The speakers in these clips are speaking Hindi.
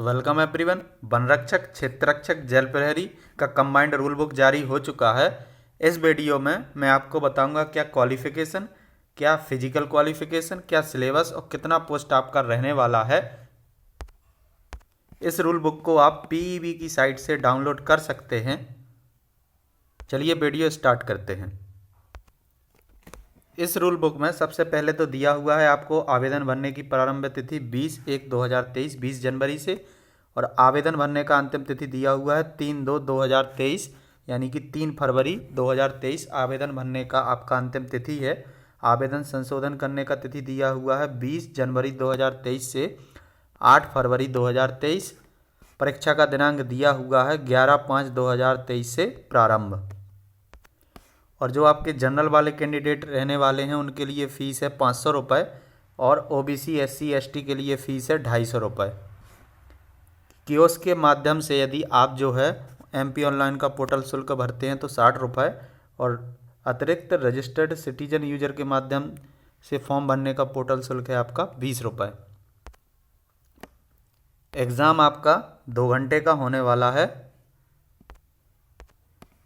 Welcome everyone. वन रक्षक, क्षेत्र रक्षक, जेल प्रहरी का कंबाइंड रूल बुक जारी हो चुका है। इस वीडियो में मैं आपको बताऊंगा क्या क्वालिफिकेशन, क्या फिजिकल क्वालिफिकेशन, क्या सिलेबस और कितना पोस्ट आपका रहने वाला है। इस रूल बुक को आप पीईबी की साइट से डाउनलोड कर सकते हैं। चलिए वीडियो स्टार्ट करते हैं। इस रूल बुक में सबसे पहले तो दिया हुआ है आपको आवेदन भरने की प्रारंभ तिथि 20/1/2023 20 जनवरी से, और आवेदन भरने का अंतिम तिथि दिया हुआ है 3/2/2023 यानी कि 3 फरवरी 2023 आवेदन भरने का आपका अंतिम तिथि है। आवेदन संशोधन करने का तिथि दिया हुआ है 20 जनवरी 2023 से 8 फरवरी 2023। परीक्षा का दिनांक दिया हुआ है 11/5/2023 से प्रारंभ। और जो आपके जनरल वाले कैंडिडेट रहने वाले हैं उनके लिए फ़ीस है 500 रुपये, और ओबीसी SC ST के लिए फ़ीस है 250 रुपये। कियोस्क के माध्यम से यदि आप जो है MP ऑनलाइन का पोर्टल शुल्क भरते हैं तो 60 रुपये, और अतिरिक्त रजिस्टर्ड सिटीजन यूजर के माध्यम से फॉर्म भरने का पोर्टल शुल्क है आपका 20 रुपये। एग्ज़ाम आपका 2 घंटे का होने वाला है।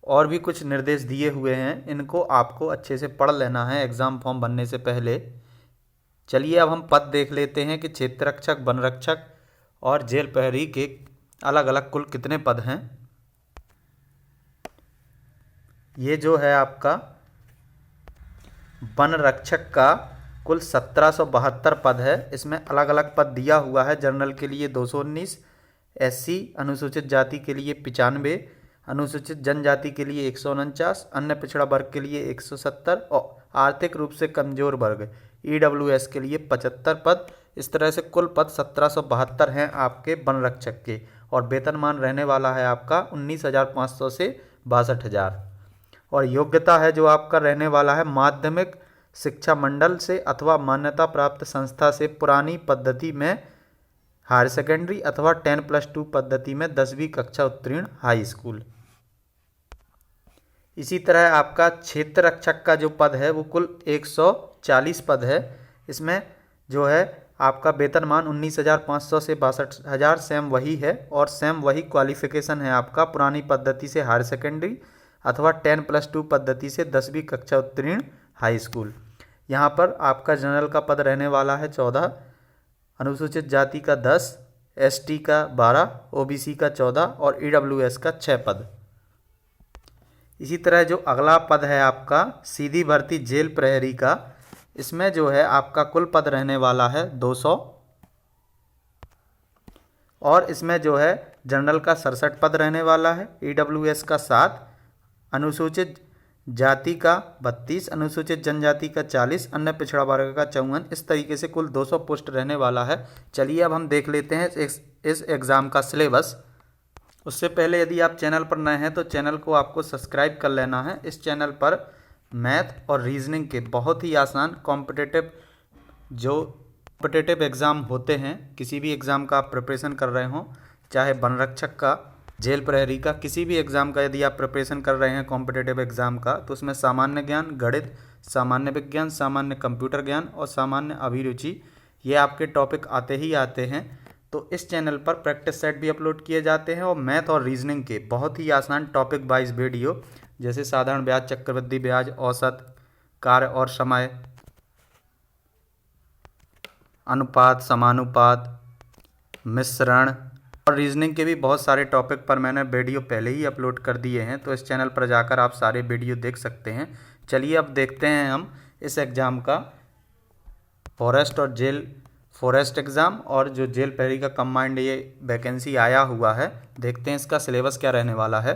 और भी कुछ निर्देश दिए हुए हैं, इनको आपको अच्छे से पढ़ लेना है एग्ज़ाम फॉर्म भरने से पहले। चलिए अब हम पद देख लेते हैं कि क्षेत्र रक्षक, वन रक्षक और जेल प्रहरी के अलग अलग कुल कितने पद हैं। ये जो है आपका वन रक्षक का कुल 1772 पद है। इसमें अलग अलग पद दिया हुआ है। जनरल के लिए 219, SC अनुसूचित जाति के लिए 95, अनुसूचित जनजाति के लिए 149, अन्य पिछड़ा वर्ग के लिए 170 और आर्थिक रूप से कमजोर वर्ग EWS के लिए 75 पद। इस तरह से कुल पद 1772 हैं आपके वन रक्षक के, और वेतनमान रहने वाला है आपका 19,500 से 62,000। और योग्यता है जो आपका रहने वाला है माध्यमिक शिक्षा मंडल से अथवा मान्यता प्राप्त संस्था से पुरानी पद्धति में हायर सेकेंडरी अथवा 10+2 पद्धति में 10वीं कक्षा उत्तीर्ण हाई स्कूल। इसी तरह आपका क्षेत्र रक्षक का जो पद है वो कुल 140 पद है। इसमें जो है आपका वेतनमान 19,500 से 62,000 सेम वही है, और सेम वही क्वालिफिकेशन है आपका पुरानी पद्धति से हायर सेकेंडरी अथवा 10+2 पद्धति से 10वीं कक्षा उत्तीर्ण हाई स्कूल। यहाँ पर आपका जनरल का पद रहने वाला है 14, अनुसूचित जाति का 10, ST का 12, OBC का 14 और EWS का 6 पद। इसी तरह जो अगला पद है आपका सीधी भर्ती जेल प्रहरी का, इसमें जो है आपका कुल पद रहने वाला है 200, और इसमें जो है जनरल का 67 पद रहने वाला है, EWS का 7, अनुसूचित जाति का 32, अनुसूचित जनजाति का 40, अन्य पिछड़ा वर्ग का 54। इस तरीके से कुल 200 पोस्ट रहने वाला है। चलिए अब हम देख लेते हैं इस एग्ज़ाम का सिलेबस। उससे पहले यदि आप चैनल पर नए हैं तो चैनल को आपको सब्सक्राइब कर लेना है। इस चैनल पर मैथ और रीजनिंग के बहुत ही आसान कॉम्पिटिटिव एग्ज़ाम होते हैं, किसी भी एग्ज़ाम का आप प्रिपरेशन कर रहे हों, चाहे वन रक्षक का, जेल प्रहरी का, किसी भी एग्ज़ाम का यदि आप प्रिपरेशन कर रहे हैं कॉम्पिटिटिव एग्ज़ाम का, तो उसमें सामान्य ज्ञान, गणित, सामान्य विज्ञान, सामान्य कंप्यूटर ज्ञान और सामान्य अभिरुचि, ये आपके टॉपिक आते ही आते हैं। तो इस चैनल पर प्रैक्टिस सेट भी अपलोड किए जाते हैं, और मैथ और रीजनिंग के बहुत ही आसान टॉपिक वाइज वीडियो, जैसे साधारण ब्याज, चक्रवृद्धि ब्याज, औसत, कार्य और समय, अनुपात, समानुपात, मिश्रण और रीजनिंग के भी बहुत सारे टॉपिक पर मैंने वीडियो पहले ही अपलोड कर दिए हैं, तो इस चैनल पर जाकर आप सारे वीडियो देख सकते हैं। चलिए अब देखते हैं हम इस एग्ज़ाम का फॉरेस्ट एग्ज़ाम और जो जेल प्रहरी का कंबाइंड ये वैकेंसी आया हुआ है। देखते हैं इसका सिलेबस क्या रहने वाला है।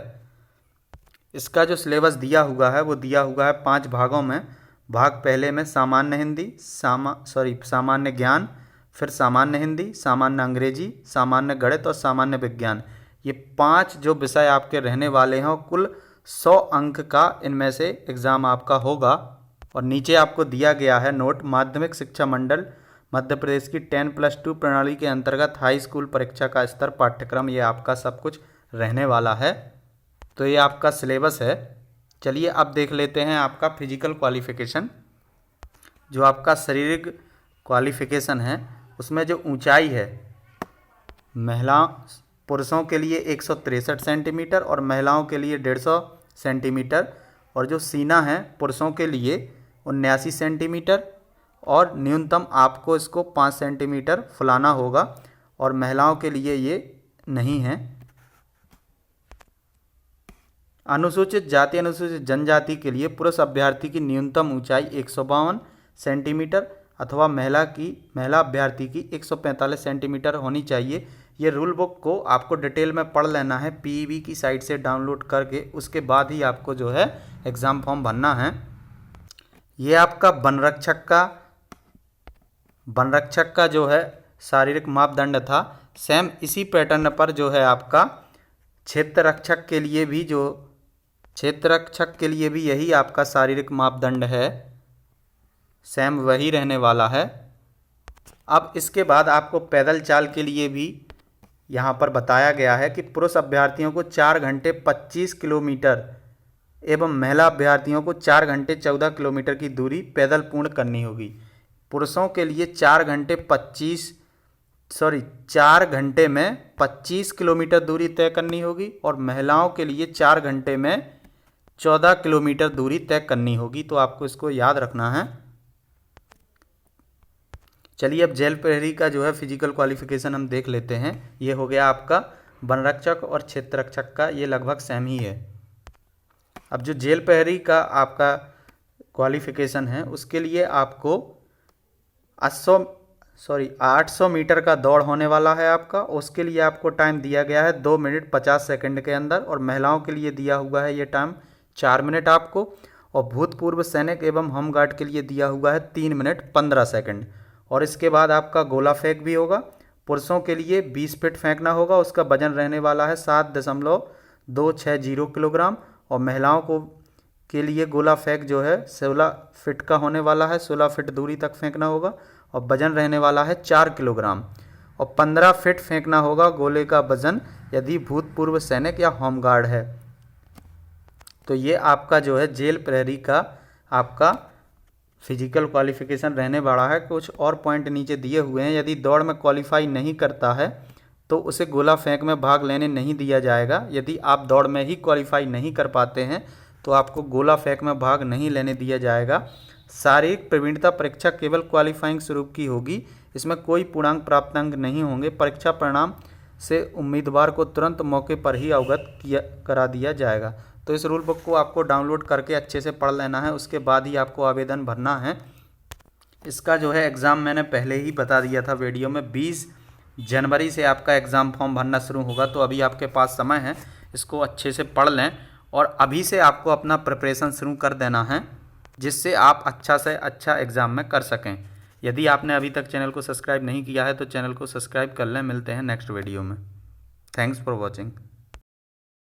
इसका जो सिलेबस दिया हुआ है वो दिया हुआ है 5 भागों में। भाग पहले में सामान्य हिंदी, सामान्य ज्ञान, फिर सामान्य हिंदी, सामान्य अंग्रेजी, सामान्य गणित और सामान्य विज्ञान। ये 5 जो विषय आपके रहने वाले हैं, और कुल 100 अंक का इनमें से एग्ज़ाम आपका होगा। और नीचे आपको दिया गया है नोट, माध्यमिक शिक्षा मंडल मध्य प्रदेश की 10+2 प्रणाली के अंतर्गत हाई स्कूल परीक्षा का स्तर पाठ्यक्रम, ये आपका सब कुछ रहने वाला है। तो ये आपका सिलेबस है। चलिए अब देख लेते हैं आपका फिजिकल क्वालिफिकेशन। जो आपका शारीरिक क्वालिफिकेशन है उसमें जो ऊंचाई है महिला पुरुषों के लिए 163 सेंटीमीटर और महिलाओं के लिए 150 सेंटीमीटर। और जो सीना है पुरुषों के लिए 79 सेंटीमीटर और न्यूनतम आपको इसको 5 सेंटीमीटर फुलाना होगा और महिलाओं के लिए ये नहीं है। अनुसूचित जाति अनुसूचित जनजाति के लिए पुरुष अभ्यर्थी की न्यूनतम ऊंचाई 152 सेंटीमीटर अथवा महिला अभ्यर्थी की 145 सेंटीमीटर होनी चाहिए। ये रूल बुक को आपको डिटेल में पढ़ लेना है पीईबी की साइट से डाउनलोड करके, उसके बाद ही आपको जो है एग्ज़ाम फॉर्म भरना है। ये आपका वन रक्षक का जो है शारीरिक मापदंड था। सेम इसी पैटर्न पर जो है आपका क्षेत्र रक्षक के लिए भी यही आपका शारीरिक मापदंड है, सेम वही रहने वाला है। अब इसके बाद आपको पैदल चाल के लिए भी यहाँ पर बताया गया है कि पुरुष अभ्यर्थियों को 4 घंटे 25 किलोमीटर एवं महिला अभ्यर्थियों को 4 घंटे 14 किलोमीटर की दूरी पैदल पूर्ण करनी होगी। पुरुषों के लिए 4 घंटे में 25 किलोमीटर दूरी तय करनी होगी और महिलाओं के लिए 4 घंटे में 14 किलोमीटर दूरी तय करनी होगी। तो आपको इसको याद रखना है। चलिए अब जेल प्रहरी का जो है फिजिकल क्वालिफिकेशन हम देख लेते हैं। ये हो गया आपका वन रक्षक और क्षेत्र रक्षक का, ये लगभग सेम ही है। अब जो जेल प्रहरी का आपका क्वालिफिकेशन है उसके लिए आपको 800 मीटर का दौड़ होने वाला है आपका। उसके लिए आपको टाइम दिया गया है 2 मिनट 50 सेकंड के अंदर और महिलाओं के लिए दिया हुआ है ये टाइम 4 मिनट आपको और भूतपूर्व सैनिक एवं होमगार्ड के लिए दिया हुआ है 3 मिनट 15 सेकंड। और इसके बाद आपका गोला फेंक भी होगा। पुरुषों के लिए 20 फीट फेंकना होगा, उसका वजन रहने वाला है 7.260 किलोग्राम और महिलाओं के लिए गोला फेंक जो है 16 फीट का होने वाला है, 16 फीट दूरी तक फेंकना होगा और वजन रहने वाला है 4 किलोग्राम और 15 फीट फेंकना होगा गोले का वजन यदि भूतपूर्व सैनिक या होमगार्ड है। तो ये आपका जो है जेल प्रहरी का आपका फिजिकल क्वालिफिकेशन रहने वाला है। कुछ और पॉइंट नीचे दिए हुए हैं। यदि दौड़ में क्वालिफाई नहीं करता है तो उसे गोला फेंक में भाग लेने नहीं दिया जाएगा। यदि आप दौड़ में ही क्वालिफाई नहीं कर पाते हैं तो आपको गोला फेंक में भाग नहीं लेने दिया जाएगा। शारीरिक प्रवीणता परीक्षा केवल क्वालिफाइंग स्वरूप की होगी, इसमें कोई पूर्णांक प्राप्तांक नहीं होंगे। परीक्षा परिणाम से उम्मीदवार को तुरंत मौके पर ही अवगत करा दिया जाएगा। तो इस रूल बुक को आपको डाउनलोड करके अच्छे से पढ़ लेना है, उसके बाद ही आपको आवेदन भरना है। इसका जो है एग्ज़ाम मैंने पहले ही बता दिया था वीडियो में, 20 जनवरी से आपका एग्ज़ाम फॉर्म भरना शुरू होगा। तो अभी आपके पास समय है, इसको अच्छे से पढ़ लें और अभी से आपको अपना प्रिपरेशन शुरू कर देना है जिससे आप अच्छा से अच्छा एग्ज़ाम में कर सकें। यदि आपने अभी तक चैनल को सब्सक्राइब नहीं किया है तो चैनल को सब्सक्राइब कर लें। मिलते हैं नेक्स्ट वीडियो में। Thanks for watching.